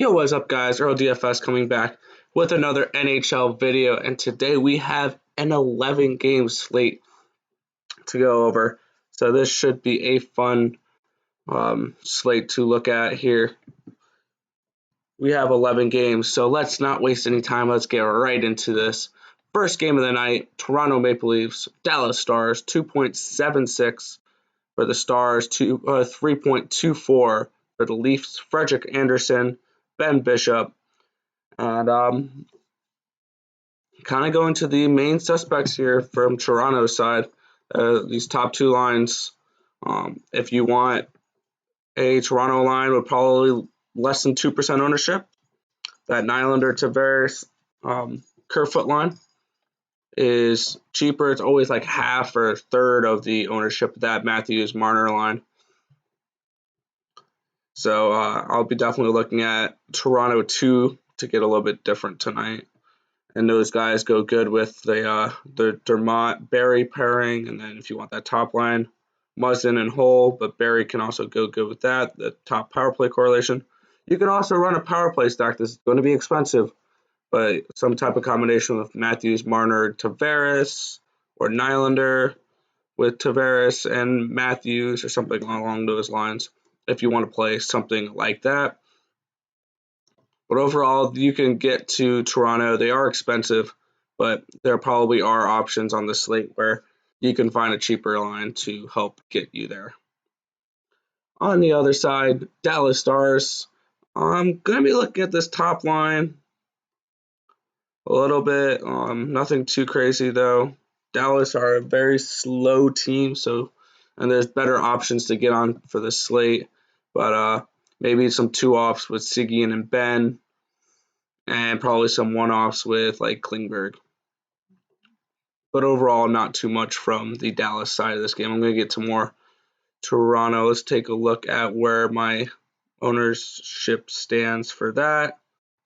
Yo, what's up guys, Earl DFS coming back with another NHL video, and today we have an 11 game slate to go over. So this should be a fun slate to look at here. We have 11 games, so let's not waste any time. Let's get right into this. First game of the night, Toronto Maple Leafs, Dallas Stars, 2.76 for the Stars, 3.24 for the Leafs. Frederik Andersen, Ben Bishop, and kind of going to the main suspects here from Toronto's side. These top two lines, if you want a Toronto line with probably less than 2% ownership, that Nylander Tavares Kerfoot line is cheaper. It's always like half or a third of the ownership of that Matthews Marner line. So I'll be definitely looking at Toronto 2 to get a little bit different tonight. And those guys go good with the Dermott Barry pairing. And then if you want that top line, Muzzin and Hull, but Barry can also go good with that, the top power play correlation. You can also run a power play stack. This is going to be expensive, but some type of combination with Matthews, Marner, Tavares, or Nylander with Tavares and Matthews, or something along those lines, if you want to play something like that. But overall, you can get to Toronto. They are expensive, but there probably are options on the slate where you can find a cheaper line to help get you there. On the other side, Dallas Stars. I'm going to be looking at this top line a little bit. Nothing too crazy, though. Dallas are a very slow team, and there's better options to get on for the slate. But maybe some two-offs with Siggy and Ben, and probably some one-offs with like Klingberg. But overall, not too much from the Dallas side of this game. I'm going to get to more Toronto. Let's take a look at where my ownership stands for that.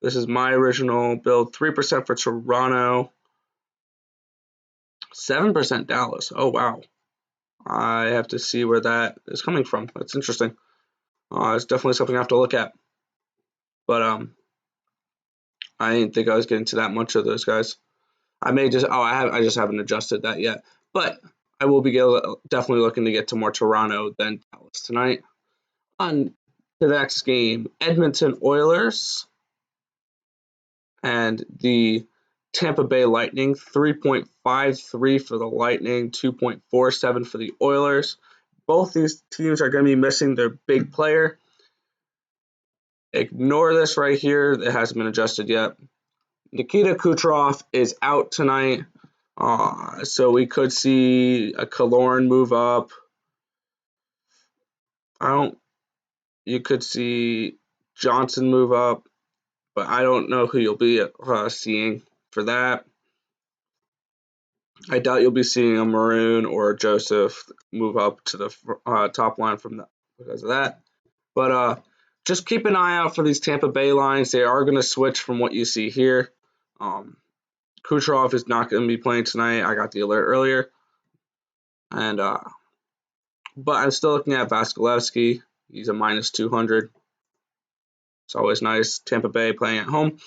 This is my original build. 3% for Toronto, 7% Dallas. Oh, wow. I have to see where that is coming from. That's interesting. It's definitely something I have to look at. But I didn't think I was getting to that much of those guys. I just haven't adjusted that yet. But I will be definitely looking to get to more Toronto than Dallas tonight. On to the next game, Edmonton Oilers and the Tampa Bay Lightning. 3.53 for the Lightning, 2.47 for the Oilers. Both these teams are going to be missing their big player. Ignore this right here. It hasn't been adjusted yet. Nikita Kucherov is out tonight. So we could see a Killorn move up. You could see Johnson move up, but I don't know who you'll be seeing for that. I doubt you'll be seeing a Maroon or a Joseph move up to the top line from that because of that. But just keep an eye out for these Tampa Bay lines. They are going to switch from what you see here. Kucherov is not going to be playing tonight. I got the alert earlier. And but I'm still looking at Vasilevsky. He's a minus 200. It's always nice. Tampa Bay playing at home.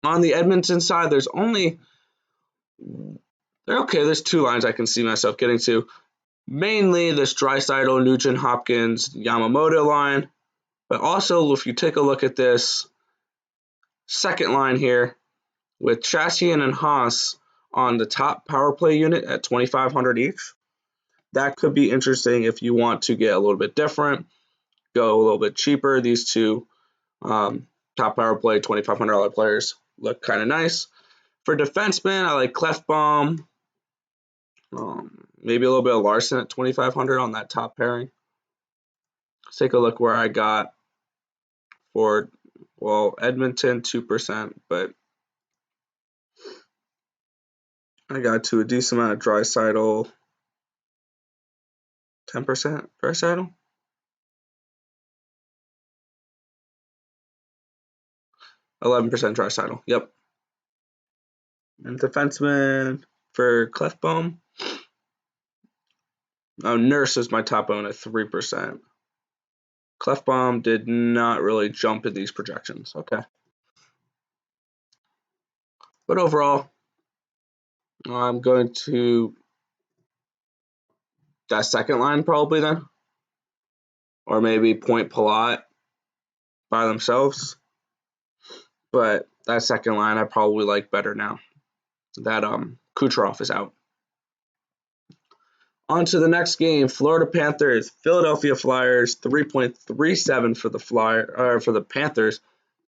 On the Edmonton side, there's two lines I can see myself getting to. Mainly this Draisaitl, Nugent Hopkins, Yamamoto line. But also, if you take a look at this second line here, with Chasian and Haas on the top power play unit at 2,500 each, that could be interesting if you want to get a little bit different, go a little bit cheaper. These two top power play $2,500 players look kind of nice. For defensemen, I like Klefbom, maybe a little bit of Larson at 2,500 on that top pairing. Let's take a look where I got for, Edmonton 2%, but I got to a decent amount of Draisaitl, 10% Draisaitl. 11% Draisaitl. Yep. And defenseman for Klefbom. Nurse is my top own at 3%. Clefbaum did not really jump in these projections. Okay. But overall, I'm going to that second line probably then. Or maybe Point Palat by themselves. But that second line I probably like better now that Kucherov is out. On to the next game, Florida Panthers, Philadelphia Flyers, 3.37 for the Panthers,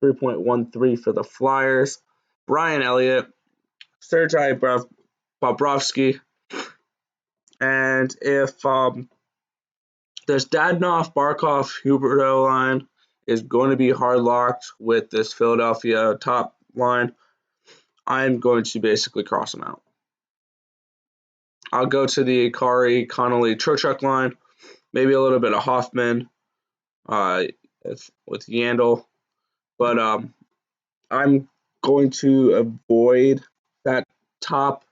3.13 for the Flyers. Brian Elliott, Sergei Bobrovsky, and if this Dadonov, Barkov, Huberdeau line is going to be hard locked with this Philadelphia top line, I'm going to basically cross them out. I'll go to the Akari, Connolly, Trocheck line, maybe a little bit of Hoffman with Yandel, but I'm going to avoid that top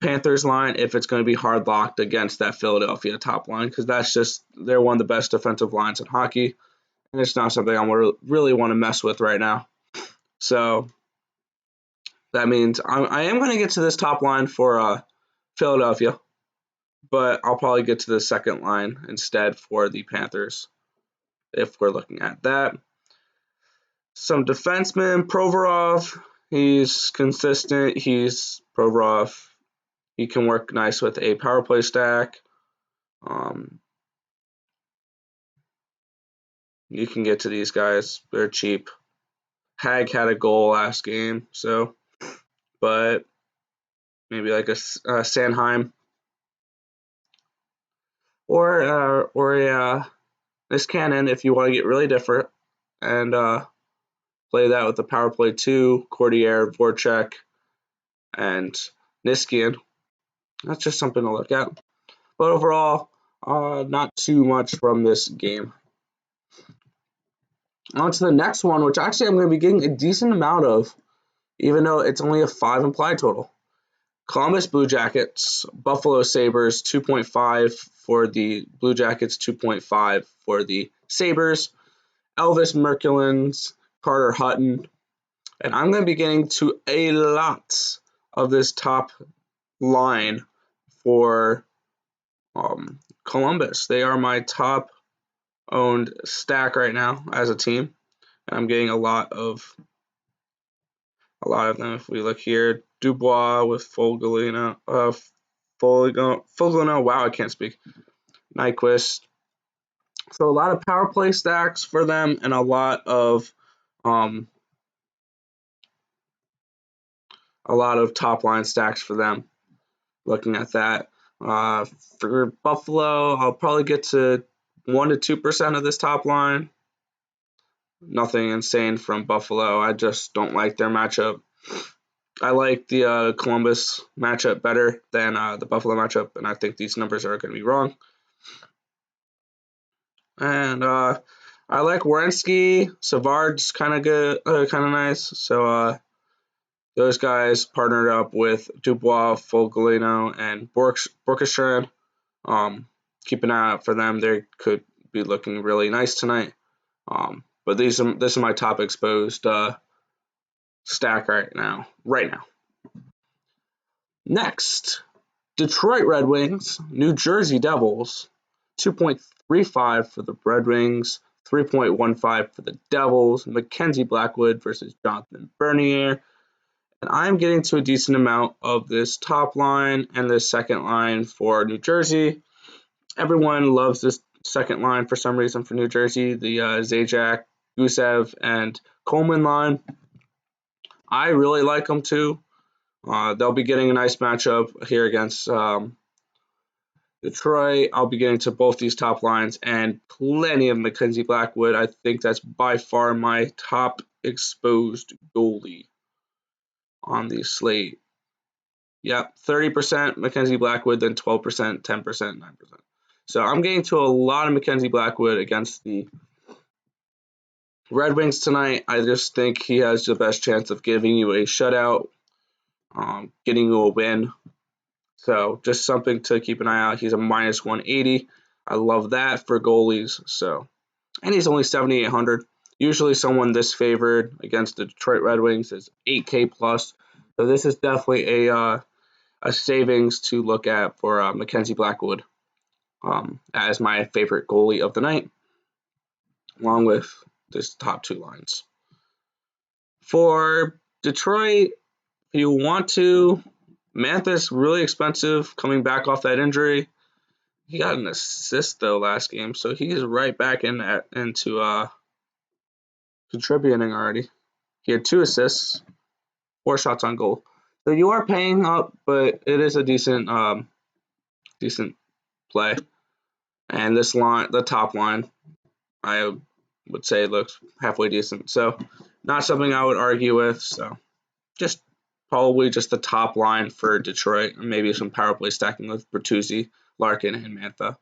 Panthers line if it's going to be hard locked against that Philadelphia top line, because they're one of the best defensive lines in hockey, and it's not something I really want to mess with right now. So that means I am going to get to this top line for Philadelphia, but I'll probably get to the second line instead for the Panthers if we're looking at that. Some defensemen, Provorov, he's consistent. Provorov. He can work nice with a power play stack. You can get to these guys. They're cheap. Hag had a goal last game, but maybe like a Sanheim or a Niskanen if you want to get really different and play that with the power play 2, Cordier, Voracek, and Niskanen. That's just something to look at. But overall, not too much from this game. On to the next one, which actually I'm going to be getting a decent amount of, even though it's only a 5 implied total. Columbus Blue Jackets, Buffalo Sabres, 2.5 for the Blue Jackets, 2.5 for the Sabres. Elvis Merkulins, Carter Hutton. And I'm going to be getting to a lot of this top line for Columbus. They are my top owned stack right now as a team. And I'm getting a lot of them. If we look here, Dubois with Foligno, wow, I can't speak. Nyquist. So a lot of power play stacks for them and a lot of top line stacks for them. Looking at that. For Buffalo, I'll probably get to 1 to 2% of this top line. Nothing insane from Buffalo. I just don't like their matchup. I like the Columbus matchup better than the Buffalo matchup, and I think these numbers are going to be wrong. And I like Werenski. Savard's kind of good, kind of nice. So those guys partnered up with Dubois, Foligno, and Borkestad. Keep an eye out for them. They could be looking really nice tonight. But this is my top exposed stack right now. Next, Detroit Red Wings, New Jersey Devils, 2.35 for the Red Wings, 3.15 for the Devils, Mackenzie Blackwood versus Jonathan Bernier. And I'm getting to a decent amount of this top line and this second line for New Jersey. Everyone loves this second line for some reason for New Jersey, the Zajac, Gusev, and Coleman line. I really like them too. They'll be getting a nice matchup here against Detroit. I'll be getting to both these top lines and plenty of Mackenzie Blackwood. I think that's by far my top exposed goalie on the slate. Yep, 30% Mackenzie Blackwood, then 12%, 10%, 9%. So I'm getting to a lot of Mackenzie Blackwood against the Red Wings tonight. I just think he has the best chance of giving you a shutout, getting you a win. So just something to keep an eye out. He's a minus 180. I love that for goalies. So and he's only 7,800. Usually someone this favored against the Detroit Red Wings is 8K plus. So this is definitely a savings to look at for Mackenzie Blackwood as my favorite goalie of the night, along with this top two lines. For Detroit, if you want to, Mantha's really expensive coming back off that injury. He got an assist though last game, so he's right back into contributing already. He had 2 assists, 4 shots on goal. So you are paying up, but it is a decent play. And this line, the top line, I would say looks halfway decent. So not something I would argue with. So just probably just the top line for Detroit, and maybe some power play stacking with Bertuzzi, Larkin, and Mantha.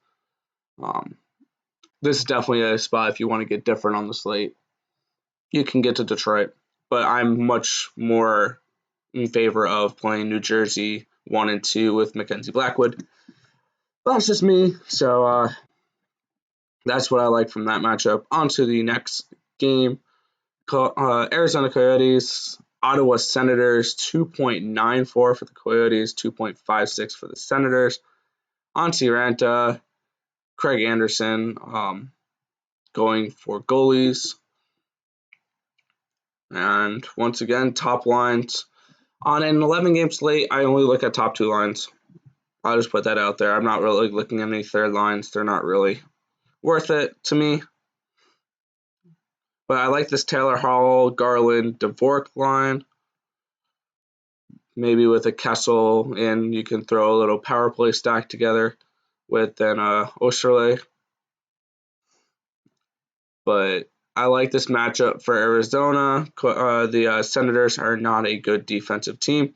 This is definitely a spot if you want to get different on the slate. You can get to Detroit, but I'm much more in favor of playing New Jersey 1 and 2 with Mackenzie Blackwood. But that's just me, so that's what I like from that matchup. On to the next game. Arizona Coyotes, Ottawa Senators, 2.94 for the Coyotes, 2.56 for the Senators. Antti Ranta, Craig Anderson going for goalies. And once again, top lines. On an 11-game slate, I only look at top 2 lines. I'll just put that out there. I'm not really looking at any third lines. They're not really worth it to me. But I like this Taylor Hall, Garland, Dvorak line. Maybe with a Kessel, and you can throw a little power play stack together with an Osterley. But I like this matchup for Arizona. The Senators are not a good defensive team,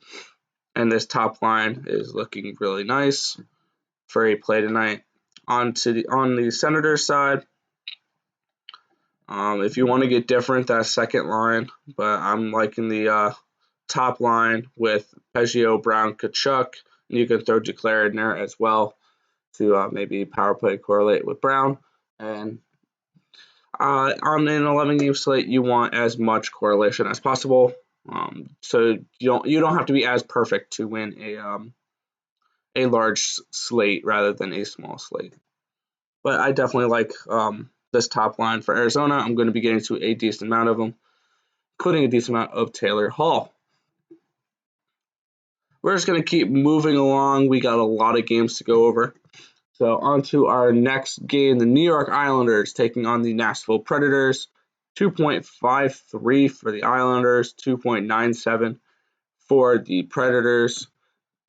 and this top line is looking really nice for a play tonight. On the Senators side, if you want to get different, that second line, but I'm liking the top line with Peggio, Brown, Tkachuk, and you can throw Duclair in there as well to maybe power play correlate with Brown. And on an 11-game slate, you want as much correlation as possible, so you don't have to be as perfect to win a large slate rather than a small slate. But I definitely like this top line for Arizona. I'm going to be getting to a decent amount of them, including a decent amount of Taylor Hall. We're just going to keep moving along. We got a lot of games to go over. So on to our next game, the New York Islanders taking on the Nashville Predators. 2.53 for the Islanders, 2.97 for the Predators.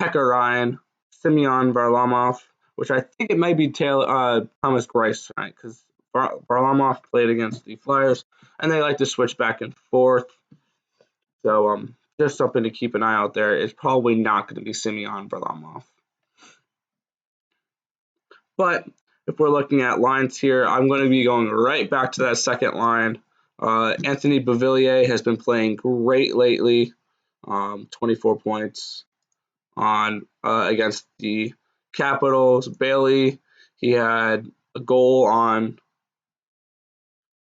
Pekka Ryan, Semyon Varlamov, which I think it might be Thomas Greiss tonight because Varlamov played against the Flyers, and they like to switch back and forth. So just something to keep an eye out there. It's probably not going to be Semyon Varlamov. But if we're looking at lines here, I'm going to be going right back to that second line. Anthony Beauvillier has been playing great lately, 24 points on against the Capitals. Bailey, he had a goal on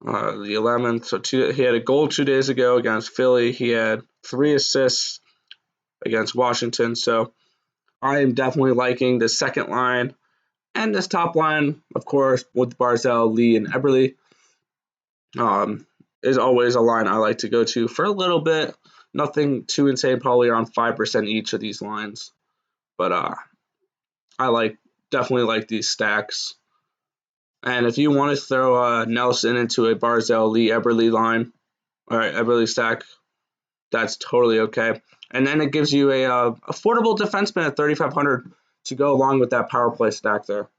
the 11th. So he had a goal 2 days ago against Philly. He had 3 assists against Washington. So I am definitely liking the second line. And this top line, of course, with Barzal, Lee, and Eberle, is always a line I like to go to for a little bit. Nothing too insane, probably around 5% each of these lines. But I definitely like these stacks. And if you want to throw Nelson into a Barzal, Lee, Eberle line, all right, Eberle stack, that's totally okay. And then it gives you a affordable defenseman at 3,500 to go along with that power play stack there.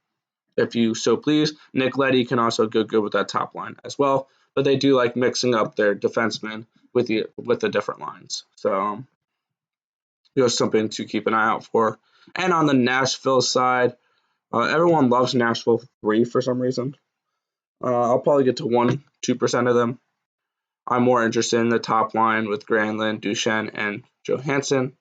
If you so please, Nick Leddy can also go good with that top line as well. But they do like mixing up their defensemen with the different lines. So just something to keep an eye out for. And on the Nashville side, everyone loves Nashville 3 for some reason. I'll probably get to 1-2% of them. I'm more interested in the top line with Granlund, Duchesne, and Johansson.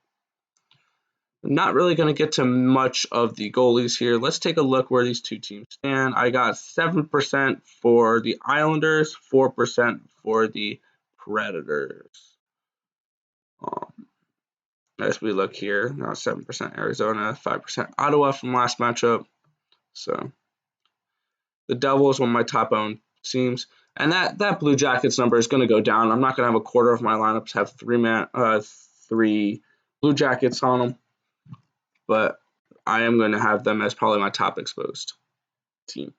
Not really going to get to much of the goalies here. Let's take a look where these two teams stand. I got 7% for the Islanders, 4% for the Predators. As we look here, now 7% Arizona, 5% Ottawa from last matchup. So the Devils, one of my top owned teams. And that Blue Jackets number is going to go down. I'm not going to have a quarter of my lineups have three Blue Jackets on them, but I am going to have them as probably my top exposed team.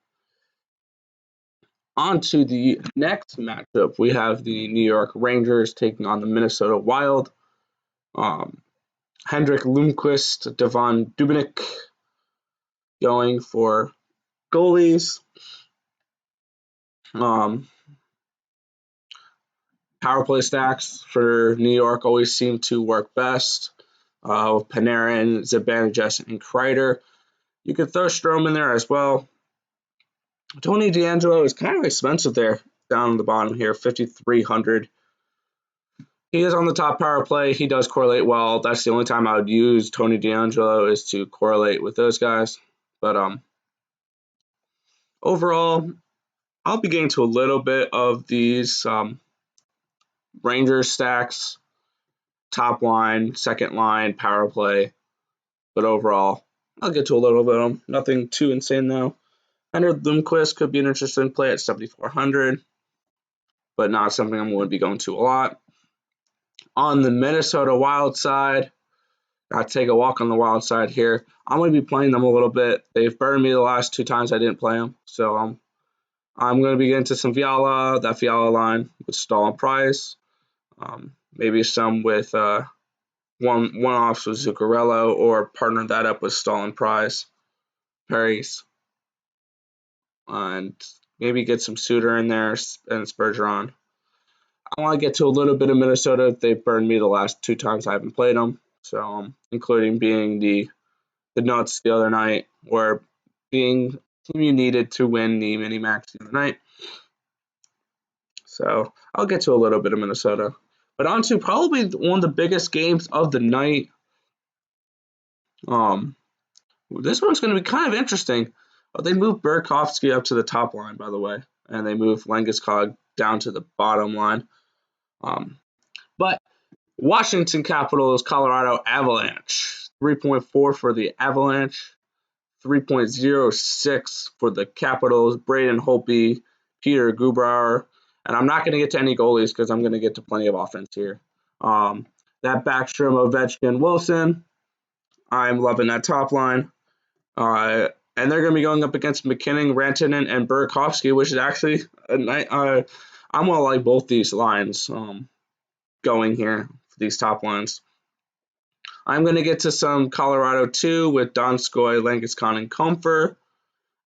On to the next matchup, we have the New York Rangers taking on the Minnesota Wild. Hendrik Lundqvist, Devon Dubnyk going for goalies. Power play stacks for New York always seem to work best. Panarin, Zibanejad, and Kreider. You could throw Strome in there as well. Tony DeAngelo is kind of expensive there, down on the bottom here, 5,300. He is on the top power play. He does correlate well. That's the only time I would use Tony DeAngelo is to correlate with those guys. But overall, I'll be getting to a little bit of these Rangers stacks, top line, second line, power play. But overall, I'll get to a little bit of them. Nothing too insane though. Hendrik Lundqvist could be an interesting play at 7,400, but not something I'm going to be going to a lot. On the Minnesota Wild side, I take a walk on the Wild side here. I'm going to be playing them a little bit. They've burned me the last 2 times I didn't play them, so I'm going to be getting to some Fiala, that Fiala line with Stahl and Price, maybe some with one-offs with Zuccarello, or partner that up with Stahl and Price, Perry's, and maybe get some Suter in there and Spurgeon. I want to get to a little bit of Minnesota. They've burned me the last 2 times I haven't played them, so including being the Nuts the other night, or being the team you needed to win the mini-max the other night. So I'll get to a little bit of Minnesota. But on to probably one of the biggest games of the night. This one's going to be kind of interesting. They moved Burakovsky up to the top line, by the way, and they moved Landeskog down to the bottom line. But Washington Capitals, Colorado Avalanche, 3.4 for the Avalanche, 3.06 for the Capitals, Braden Holtby, Peter Grubauer, and I'm not going to get to any goalies because I'm going to get to plenty of offense here. That Backstrom, Ovechkin, Wilson, I'm loving that top line. And they're going to be going up against McKinnon, Rantanen, and Burakovsky, which is actually I'm going to like both these lines going here for these top lines. I'm going to get to some Colorado too with Donskoy, Landeskog, and Comfer.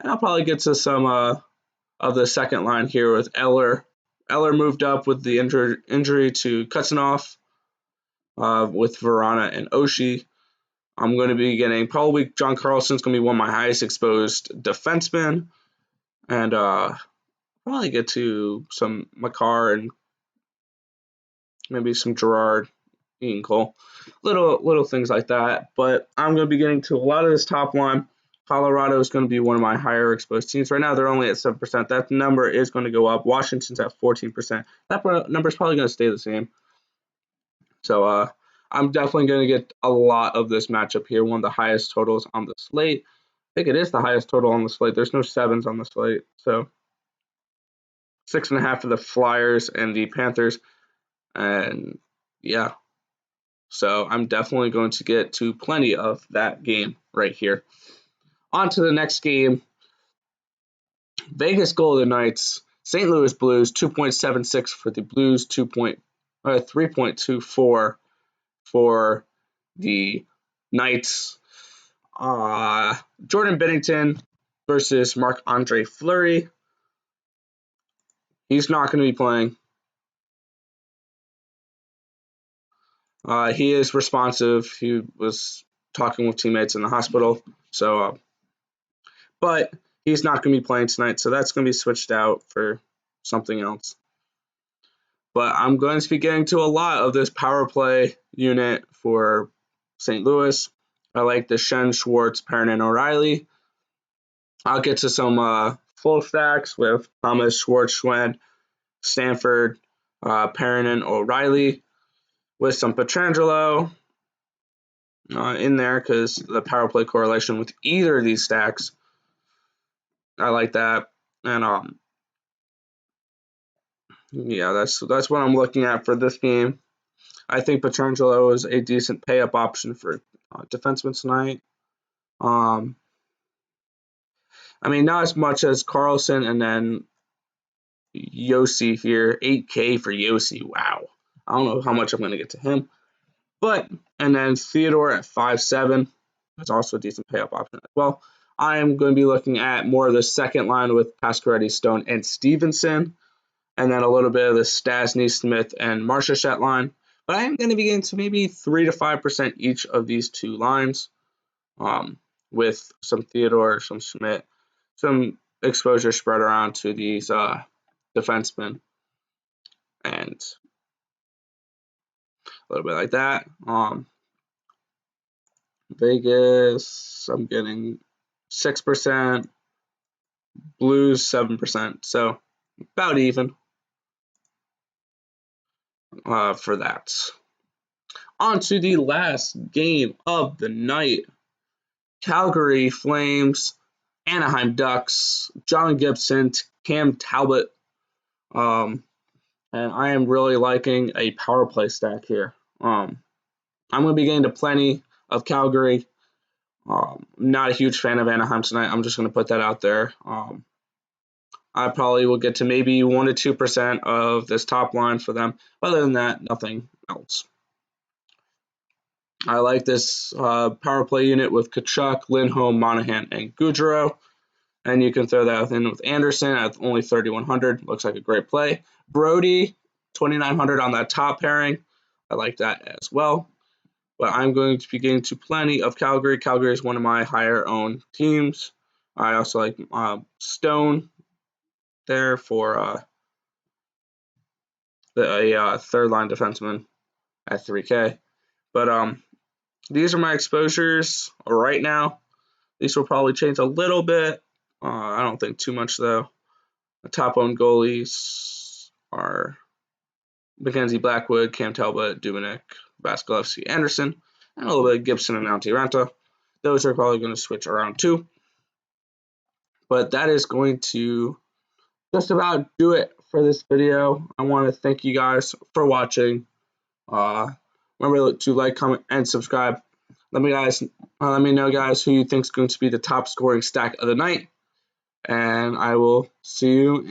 And I'll probably get to some of the second line here with Eller. Eller moved up with the injury to Kuznetsov with Verana and Oshie. I'm going to be getting probably John Carlson's going to be one of my highest exposed defensemen. And probably get to some Makar and maybe some Gerard, Ian Cole. Little things like that. But I'm going to be getting to a lot of this top line. Colorado is going to be one of my higher exposed teams. Right now, they're only at 7%. That number is going to go up. Washington's at 14%. That number is probably going to stay the same. So I'm definitely going to get a lot of this matchup here. One of the highest totals on the slate. I think it is the highest total on the slate. There's no 7s on the slate. So 6.5 for the Flyers and the Panthers. And yeah. So I'm definitely going to get to plenty of that game right here. On to the next game. Vegas Golden Knights, St. Louis Blues, 2.76 for the Blues, 3.24 for the Knights. Jordan Binnington versus Marc-Andre Fleury. He's not going to be playing. He is responsive. He was talking with teammates in the hospital. So, but he's not going to be playing tonight. So that's going to be switched out for something else. But I'm going to be getting to a lot of this power play unit for St. Louis. I like the Shen, Schwartz, Perrin, and O'Reilly. I'll get to some full stacks with Thomas, Schwartz, Schwen, Stanford, Perrin, and O'Reilly with some Pietrangelo in there because the power play correlation with either of these stacks, I like that. And yeah, that's what I'm looking at for this game. I think Pietrangelo is a decent pay-up option for defensemen tonight. I mean, not as much as Carlson, and then Yossi here, 8K for Yossi. Wow. I don't know how much I'm going to get to him. And then Theodore at 5.7. That's also a decent pay-up option as well. I am going to be looking at more of the second line with Pasquaretti, Stone, and Stevenson. And then a little bit of the Stastny, Smith, and Marchessault line. But I am going to be getting to maybe 3 to 5% each of these two lines, with some Theodore, some Schmidt, some exposure spread around to these defensemen, and a little bit like that. Vegas, I'm getting 6%, Blues 7%, so about even for that. On to the last game of the night. Calgary Flames, Anaheim Ducks, John Gibson, Cam Talbot. And I am really liking a power play stack here. I'm going to be getting to plenty of Calgary. Not a huge fan of Anaheim tonight. I'm just going to put that out there. I probably will get to maybe 1 to 2% of this top line for them. Other than that, nothing else. I like this power play unit with Tkachuk, Lindholm, Monahan, and Gaudreau. And you can throw that in with Anderson at only 3,100. Looks like a great play. Brody, 2,900 on that top pairing. I like that as well. But I'm going to be getting to plenty of Calgary. Calgary is one of my higher owned teams. I also like Stone there for a third line defenseman at 3K. But these are my exposures right now. These will probably change a little bit. I don't think too much though. The top owned goalies are Mackenzie Blackwood, Cam Talbot, Dubnyk, Vasilevsky, Anderson, and a little bit of Gibson and Antti Raanta. Those are probably going to switch around too. But that is going to just about do it for this video. I want to thank you guys for watching. Remember to like, comment, and subscribe. Let me know, guys, who you think is going to be the top scoring stack of the night. And I will see you